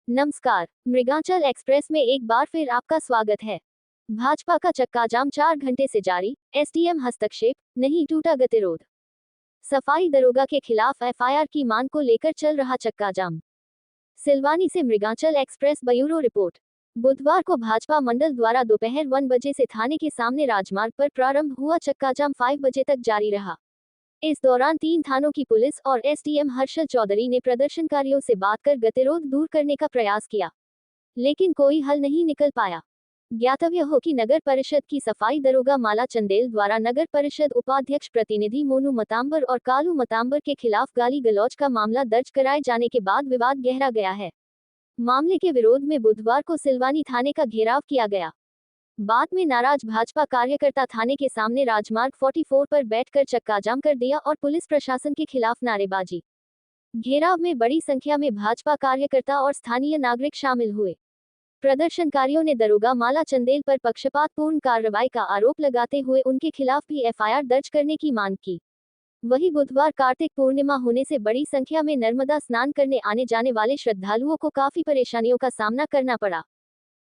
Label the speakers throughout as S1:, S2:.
S1: नमस्कार, मृगांचल एक्सप्रेस में एक बार फिर आपका स्वागत है। भाजपा का चक्का जाम 4 घंटे से जारी, एसडीएम हस्तक्षेप, नहीं टूटा गतिरोध। सफाई दरोगा के खिलाफ एफआईआर की मांग को लेकर चल रहा चक्का जाम। सिलवानी से मृगांचल एक्सप्रेस ब्यूरो रिपोर्ट। बुधवार को भाजपा मंडल द्वारा दोपहर 1 बजे से थाने के सामने राजमार्ग पर प्रारंभ हुआ चक्का जाम 5 बजे तक जारी रहा। इस दौरान 3 थानों की पुलिस और एसडीएम हर्षल चौधरी ने प्रदर्शनकारियों से बात कर गतिरोध दूर करने का प्रयास किया, लेकिन कोई हल नहीं निकल पाया। ज्ञातव्य हो कि नगर परिषद की सफाई दरोगा माला चंदेल द्वारा नगर परिषद उपाध्यक्ष प्रतिनिधि मोनू मतांबर और कालू मतांबर के खिलाफ गाली गलौज का मामला दर्ज कराए जाने के बाद विवाद गहरा गया है। मामले के विरोध में बुधवार को सिलवानी थाने का घेराव किया गया। बाद में नाराज भाजपा कार्यकर्ता थाने के सामने राजमार्ग 44 पर बैठकर चक्का जाम कर दिया और पुलिस प्रशासन के खिलाफ नारेबाजी। घेराव में बड़ी संख्या में भाजपा कार्यकर्ता और स्थानीय नागरिक शामिल हुए। प्रदर्शनकारियों ने दरोगा माला चंदेल पर पक्षपातपूर्ण कार्रवाई का आरोप लगाते हुए उनके खिलाफ भी एफआईआर दर्ज करने की मांग की। वहीं बुधवार कार्तिक पूर्णिमा होने से बड़ी संख्या में नर्मदा स्नान करने आने जाने वाले श्रद्धालुओं को काफी परेशानियों का सामना करना पड़ा।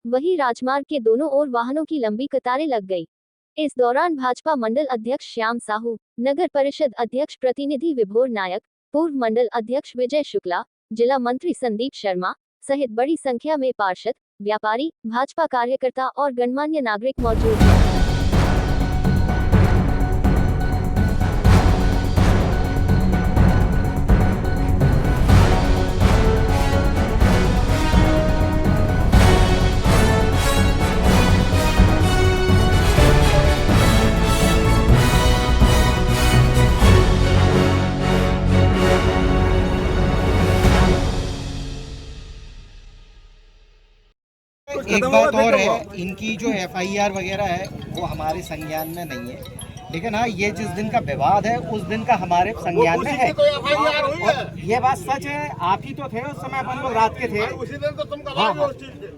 S1: वहीं राजमार्ग के दोनों ओर वाहनों की लंबी कतारें लग गई। इस दौरान भाजपा मंडल अध्यक्ष श्याम साहू, नगर परिषद अध्यक्ष प्रतिनिधि विभोर नायक, पूर्व मंडल अध्यक्ष विजय शुक्ला, जिला मंत्री संदीप शर्मा सहित बड़ी संख्या में पार्षद, व्यापारी, भाजपा कार्यकर्ता और गणमान्य नागरिक मौजूद हैं।
S2: एक बात और है, इनकी जो एफआईआर वगैरह है वो हमारे संज्ञान में नहीं है, लेकिन हाँ ये जिस दिन का विवाद है उस दिन का हमारे संज्ञान में है। और ये बात सच है, आप ही तो थे उस समय, अपन लोग रात के थे। हाँ,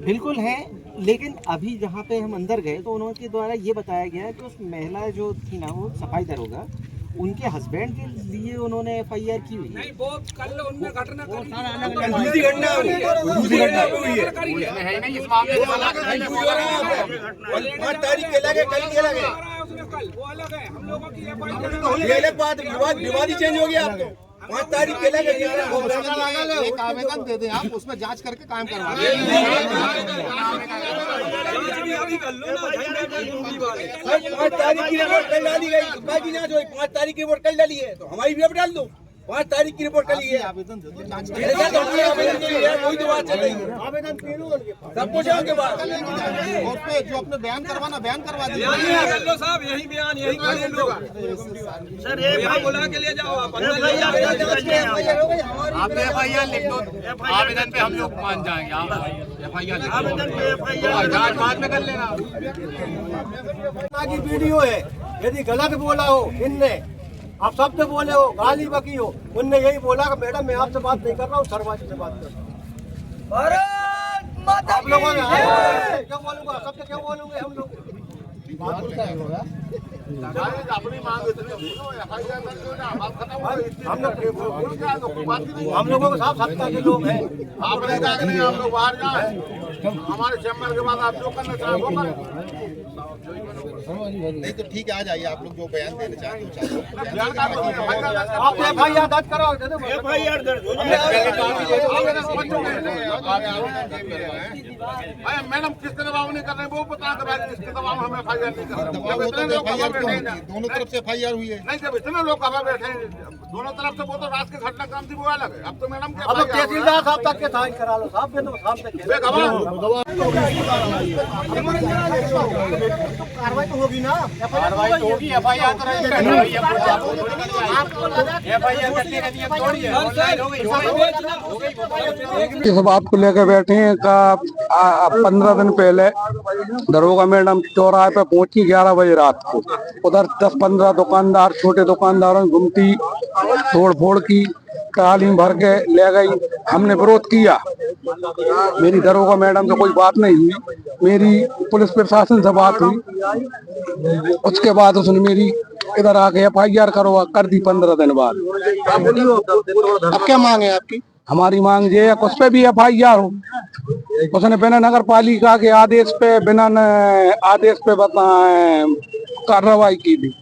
S2: बिल्कुल है, लेकिन अभी जहाँ पे हम अंदर गए तो उनके द्वारा ये बताया गया कि उस महिला जो थी ना, वो सफाई दरोगा, उनके हस्बैंड के लिए उन्होंने एफआईआर की हुई है।
S3: नहीं, वो कल उनने घटना
S2: दूसरी घटना हुई है।
S3: है नहीं इस मामले में
S4: 5 तारीख के लगे, कल के लगे,
S3: कल वो अलग है। हम लोगों की एफआईआर
S4: ये अलग बात, विवाद ही चेंज हो गया। अब तो 5 तारीख के लगे
S5: एक आवेदन दे दें आप, उसमें जांच करके काम करवा दें।
S4: 5 तारीख की रिपोर्ट कल डाली गई, बाकी जांच हुई। 5 तारीख की रिपोर्ट कल डाली है तो हमारी भी अब डाल दो। 5 तारीख की रिपोर्ट कल है,
S5: आवेदन दे दें, जांच
S4: आवेदन के लिए कोई तो बात चल रही है। आवेदन सब कुछ है उनके पास।
S5: और पे जो अपने बयान करवाना बयान करवा दें।
S3: साहब यही बयान यही कर लो सर, ये बुला के ले जाओ आप
S4: एफआईआर
S3: लिख दो। आवेदन पे हम लोग मान जाएंगे। आप एफआईआर आवेदन पे एफआईआर जांच बाद में कर लेना।
S4: की वीडियो है, यदि गलत बोला हो इनने, आप शब्द बोले हो, गाली बकी हो, उनने यही बोला कि मैडम मैं आपसे बात नहीं कर रहा हूँ, सरवाजी से बात कर रहा हूँ। भारत माता आप लोगों ने क्या बोलूंगा, शब्द क्या बोलूंगे हम लोग।
S5: अपनी मांग
S4: हम लोगों के साथ 70 के लोग हैं।
S5: आप लोग बाहर जाए, हमारे चैम्बर के बाद आप जो करना चाहें वो करें। नहीं तो ठीक है, आ जाइए आप लोग जो बयान देना चाहते हैं।
S4: आप एफआईआर दर्ज कराओ।
S3: एफआईआर दर्ज हो
S5: मैडम किसके दबाव नहीं कर रहे वो बता दे, किसके दबाव हम एफआईआर नहीं कर रहे। दोनों तरफ से एफआईआर हुई है। नहीं, जब इतने लोग कहाँ बैठे हैं दोनों तरफ से, वो तो रात के घटनाक्रम थी वो अलग है। अब तो मैडम
S4: अब तहसीलदार साहब तक के साइन करा लो साहब, कार्रवाई तो होगी ना,
S5: कार्रवाई तो होगी, एफआईआर
S6: सब आपको लेकर बैठे हैं का 15 दिन पहले दरोगा मैडम चौराहे पे पहुंची 11 बजे रात को। उधर 10-15 दुकानदार, छोटे दुकानदारों गुमटी तोड़ फोड़ की, तालीम भर के ले गई। हमने विरोध किया, मेरी दरोगा मैडम से कोई बात नहीं हुई, मेरी पुलिस प्रशासन से बात हुई। उसके बाद उसने मेरी इधर आके एफआईआर कर दी 15 दिन बाद। अब क्या मांग है आपकी? हमारी मांग ये है उस पे भी एफआईआर हो। उसने बिना नगर पालिका के आदेश पे आदेश पे कार्रवाई की थी।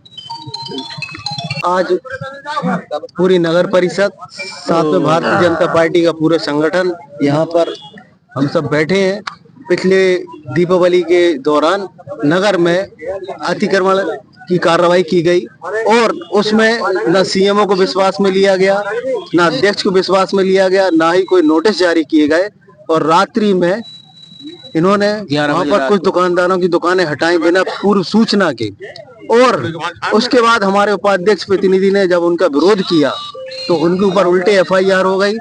S7: आज पूरी नगर परिषद साथ में भारतीय जनता पार्टी का पूरा संगठन यहाँ पर हम सब बैठे हैं। पिछले दीपावली के दौरान नगर में अतिक्रमण की कार्रवाई की गई और उसमें न सीएमओ को विश्वास में लिया गया, न अध्यक्ष को विश्वास में लिया गया, ना ही कोई नोटिस जारी किए गए और रात्रि में इन्होंने वहाँ पर कुछ दुकानदारों की दुकानें हटाई बिना पूर्व सूचना के। और उसके बाद हमारे उपाध्यक्ष प्रतिनिधि ने जब उनका विरोध किया तो उनके ऊपर उल्टे एफआईआर हो गई।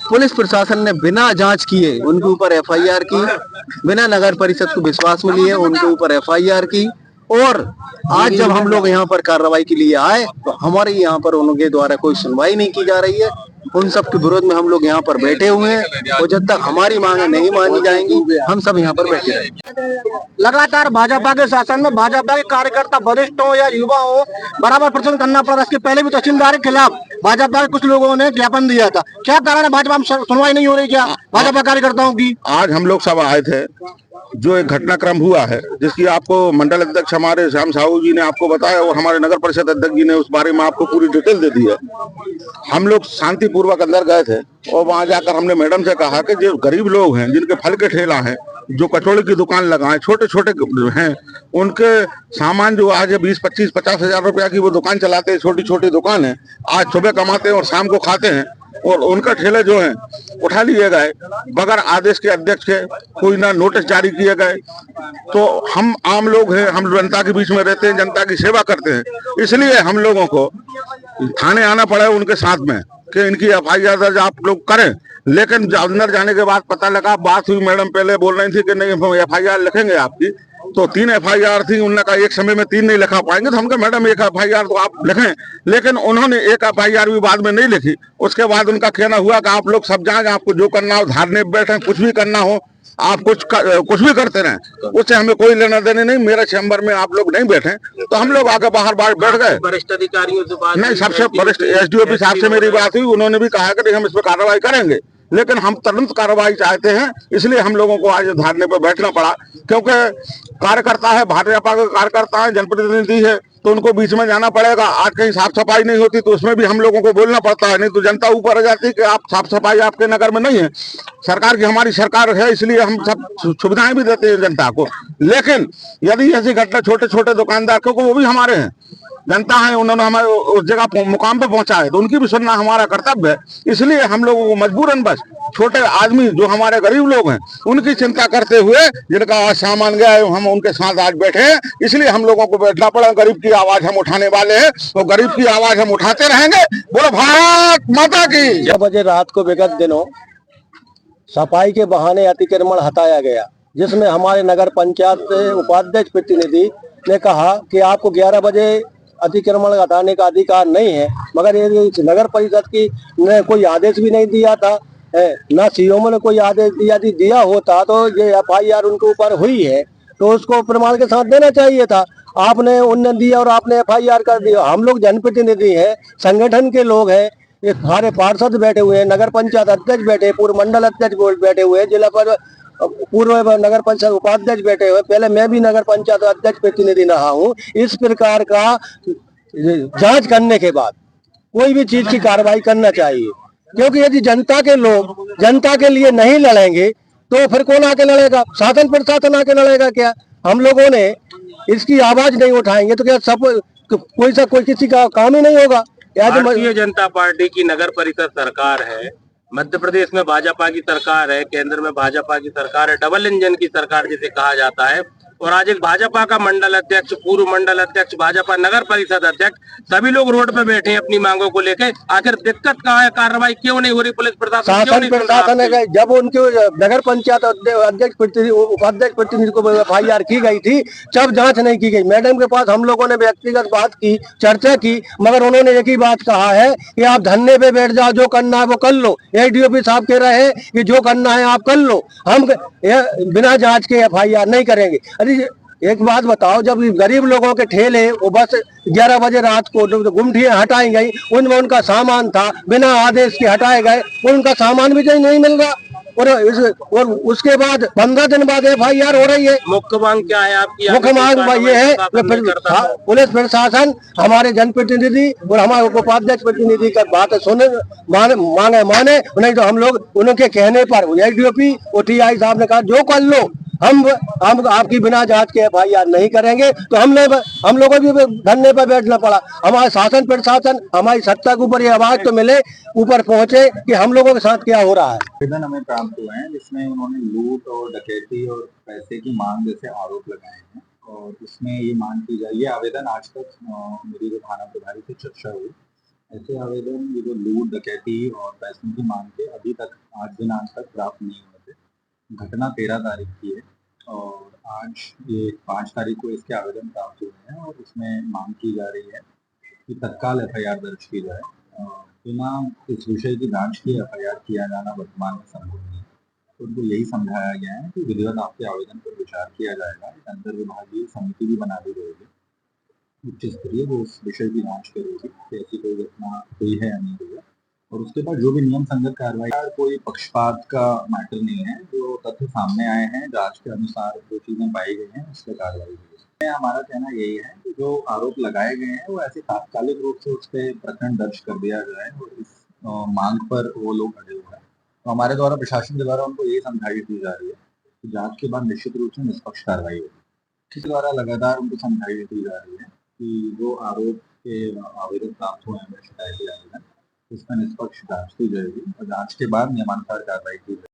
S7: पुलिस प्रशासन ने बिना जांच किए उनके ऊपर एफआईआर की, बिना नगर परिषद को विश्वास में लिए उनके ऊपर एफआईआर की। और आज जब हम लोग यहाँ पर कार्रवाई के लिए आए तो हमारे यहाँ पर उनके द्वारा कोई सुनवाई नहीं की जा रही है। उन सब के विरोध में हम लोग यहाँ पर बैठे हुए हैं और जब तक हमारी मांगे नहीं मानी जाएंगी हम सब यहाँ पर बैठे रहेंगे।
S4: लगातार भाजपा के शासन में भाजपा के कार्यकर्ता वरिष्ठ हो या युवा हो बराबर प्रदर्शन करना पड़ा। इसके पहले भी तहसीलदार के खिलाफ भाजपा के कुछ लोगों ने ज्ञापन दिया था। क्या कारण है भाजपा में सुनवाई नहीं हो रही क्या भाजपा कार्यकर्ताओं की?
S5: आज हम लोग सब आए थे, जो एक घटनाक्रम हुआ है जिसकी आपको मंडल अध्यक्ष हमारे श्याम साहू जी ने आपको बताया और हमारे नगर परिषद अध्यक्ष जी ने उस बारे में आपको पूरी डिटेल दे दी है। हम लोग शांतिपूर्वक अंदर गए थे और वहां जाकर हमने मैडम से कहा कि जो गरीब लोग हैं, जिनके फल के ठेला हैं, जो कचौड़ी की दुकान लगाए, छोटे छोटे हैं, उनके सामान जो आज 20-25-50 हजार रुपया की वो दुकान चलाते हैं, छोटी छोटी दुकान है, आज सुबह कमाते हैं और शाम को खाते हैं और उनका ठेले जो है उठा लिए गए बगैर आदेश के अध्यक्ष के, कोई ना नोटिस जारी किए गए। तो हम आम लोग हैं, हम जनता के बीच में रहते हैं, जनता की सेवा करते हैं, इसलिए हम लोगों को थाने आना पड़ा उनके साथ में कि इनकी एफआईआर दर्ज आप लोग करें। लेकिन अंदर जाने के बाद पता लगा, बात हुई, मैडम पहले बोल रही थी कि नहीं हम एफआईआर लिखेंगे आपकी, तो 3 एफआईआर थी। उन्होंने कहा एक समय में 3 नहीं लिखा पाएंगे, तो हम कहा मैडम एक एफआईआर तो आप लिखें। लेकिन उन्होंने एक एफआईआर भी बाद में नहीं लिखी। उसके बाद उनका कहना हुआ कि आप लोग सब जाएं, आपको जो करना हो धारने बैठे, कुछ भी करना हो आप कुछ भी करते रहें, उससे हमें कोई लेना देने नहीं, मेरे चैम्बर में आप लोग नहीं बैठे। तो हम लोग आगे बाहर बैठ गए।
S7: वरिष्ठ अधिकारियों से बात
S5: नहीं, सबसे वरिष्ठ एसडीओपी साहब से मेरी बात हुई, उन्होंने भी कहा कि हम इस पर कार्रवाई करेंगे, लेकिन हम तुरंत कार्रवाई चाहते हैं, इसलिए हम लोगों को आज धरने पर बैठना पड़ा। क्योंकि कार्यकर्ता है, भाजपा के कार्यकर्ता है, जनप्रतिनिधि है, तो उनको बीच में जाना पड़ेगा। आज कहीं साफ सफाई नहीं होती तो उसमें भी हम लोगों को बोलना पड़ता है, नहीं तो जनता ऊपर आ जाती कि आप साफ सफाई आपके नगर में नहीं है। सरकार की हमारी सरकार है, इसलिए हम सब सुविधाएं भी देते हैं जनता को। लेकिन यदि ऐसी घटना छोटे छोटे दुकानदार, क्योंकि वो भी हमारे हैं, जनता है, उन्होंने हमारे उस जगह मुकाम पे पहुंचा है, तो उनकी भी सुनना हमारा कर्तव्य है। इसलिए हम लोगों को मजबूरन बस छोटे आदमी जो हमारे गरीब लोग हैं उनकी चिंता करते हुए, जिनका आज सामान गया है, हम उनके साथ आज बैठे हैं, इसलिए हम लोगों को बैठना पड़ा। गरीब की आवाज हम उठाने वाले हैं, तो गरीब की आवाज हम उठाते रहेंगे। बोलो भारत माता की।
S4: 6 बजे रात को विगत दिनों सफाई के बहाने अतिक्रमण हटाया गया, जिसमें हमारे नगर पंचायत उपाध्यक्ष प्रतिनिधि ने कहा कि आपको 11 बजे अतिक्रमण हटाने का अधिकार नहीं है, मगर ये नगर परिषद की ने कोई आदेश भी नहीं दिया था, ना सीएमओ ने कोई आदेश दिया होता तो ये एफआईआर उनके ऊपर हुई है तो उसको प्रमाण के साथ देना चाहिए था। आपने उन्होंने दिया और आपने एफआईआर कर दिया। हम लोग जनप्रतिनिधि हैं, संगठन के लोग हैं, ये सारे पार्षद बैठे हुए हैं, नगर पंचायत अध्यक्ष बैठे, पूर्व मंडल अध्यक्ष बैठे हुए, जिला पर पूर्व नगर पंचायत उपाध्यक्ष बैठे हुए, पहले मैं भी नगर पंचायत अध्यक्ष प्रतिनिधि रहा हूँ। इस प्रकार का जांच करने के बाद कोई भी चीज की कार्रवाई करना चाहिए, क्योंकि यदि जनता के लोग जनता के लिए नहीं लड़ेंगे तो फिर कौन आके लड़ेगा? शासन प्रशासन आके लड़ेगा क्या? हम लोगों ने इसकी आवाज नहीं उठाएंगे तो क्या सब कोई किसी का काम ही नहीं होगा।
S7: भारतीय जनता पार्टी की नगर परिषद सरकार है, मध्य प्रदेश में भाजपा की सरकार है, केंद्र में भाजपा की सरकार है, डबल इंजन की सरकार जिसे कहा जाता है। और आज एक भाजपा का मंडल अध्यक्ष, पूर्व मंडल अध्यक्ष, भाजपा नगर परिषद अध्यक्ष, सभी लोग रोड पे बैठे हैं अपनी मांगों को लेकर। आखिर दिक्कत कहाँ है? कार्रवाई क्यों नहीं हो रही? पुलिस प्रशासन क्यों नहीं सुन रहा?
S4: जब उनके नगर पंचायत अध्यक्ष उपाध्यक्ष प्रतिनिधि को एफआईआर की गई थी, जब जांच नहीं की गई। मैडम के पास हम लोगों ने व्यक्तिगत बात की, चर्चा की, मगर उन्होंने एक ही बात कहा है कि आप धरने पे बैठ जाओ, जो करना है वो कर लो। एडीओपी साहब कह रहे हैं कि जो करना है आप कर लो, हम बिना जांच के एफआईआर नहीं करेंगे। अरे एक बात बताओ, जब गरीब लोगों के ठेले वो बस 11 बजे रात को गुमटियां हटाई गई, उनमें उनका सामान था, बिना आदेश के हटाए गए, उनका सामान भी नहीं मिल रहा। और उसके बाद 15 दिन बाद FIR हो रही है।
S7: मुख्य मांग क्या है आपकी?
S4: मुख्य मांग ये है कि पुलिस प्रशासन हमारे जनप्रतिनिधि और हमारे उपाध्यक्ष प्रतिनिधि का बात सुने, माने, नहीं तो हम लोग उनके कहने पर SDOP और TI साहब ने कहा जो कर लो, हम आपकी बिना जांच के FIR नहीं करेंगे। तो हम लोगों को भी धरने पर बैठना पड़ा। हमारे शासन प्रशासन हमारी सत्ता के ऊपर ये आवाज तो मिले, ऊपर पहुंचे कि हम लोगों के साथ क्या हो रहा है।
S8: आवेदन हमें प्राप्त हुए हैं जिसमें उन्होंने लूट और डकैती और पैसे की मांग जैसे आरोप लगाए हैं और उसमें ये मांग की जाए। ये आवेदन आज तक मेरी जो थाना प्रभारी से चर्चा हुई, ऐसे आवेदन ये जो लूट डकैती और पैसों की मांग के अभी तक आज दिनांक तक प्राप्त नहीं हुए थे। घटना 13 तारीख की है और आज ये 5 तारीख को इसके आवेदन प्राप्त हुए हैं और उसमें मांग की जा रही है कि तत्काल FIR दर्ज की जाए। बिना इस विषय की जांच की FIR किया जाना वर्तमान में संभव नहीं है। तो उनको यही समझाया गया है कि विधिवत आपके आवेदन पर विचार किया जाएगा। एक अंतर विभागीय समिति भी बना दी जाएगी उच्च स्तरीय, वो उस विषय की जांच करेगी कि ऐसी कोई घटना हुई है या नहीं हुई है और उसके बाद जो भी नियम संगत कार्रवाई, कोई पक्षपात का मैटर नहीं है। जो तथ्य सामने आए हैं जांच के अनुसार जो चीजें पाई गई हैं उस पर कार्रवाई हुई। हमारा कहना यही है कि जो आरोप लगाए गए हैं वो ऐसे तात्कालिक रूप से उस पर प्रकरण दर्ज कर दिया जाए और इस मांग पर वो लोग अड़े हुए हैं। तो हमारे द्वारा प्रशासन के द्वारा उनको यही समझाइश दी जा रही है कि जांच के बाद निश्चित रूप से निष्पक्ष कार्रवाई होगी। इसके द्वारा लगातार उनको समझाइश दी जा रही है कि जो आरोप के आवेदन प्राप्त हुए हैं शिकायती आवेदन, उसका निष्पक्ष जांच की जाएगी और जांच के बाद नियमानुसार कार्रवाई की जाएगी।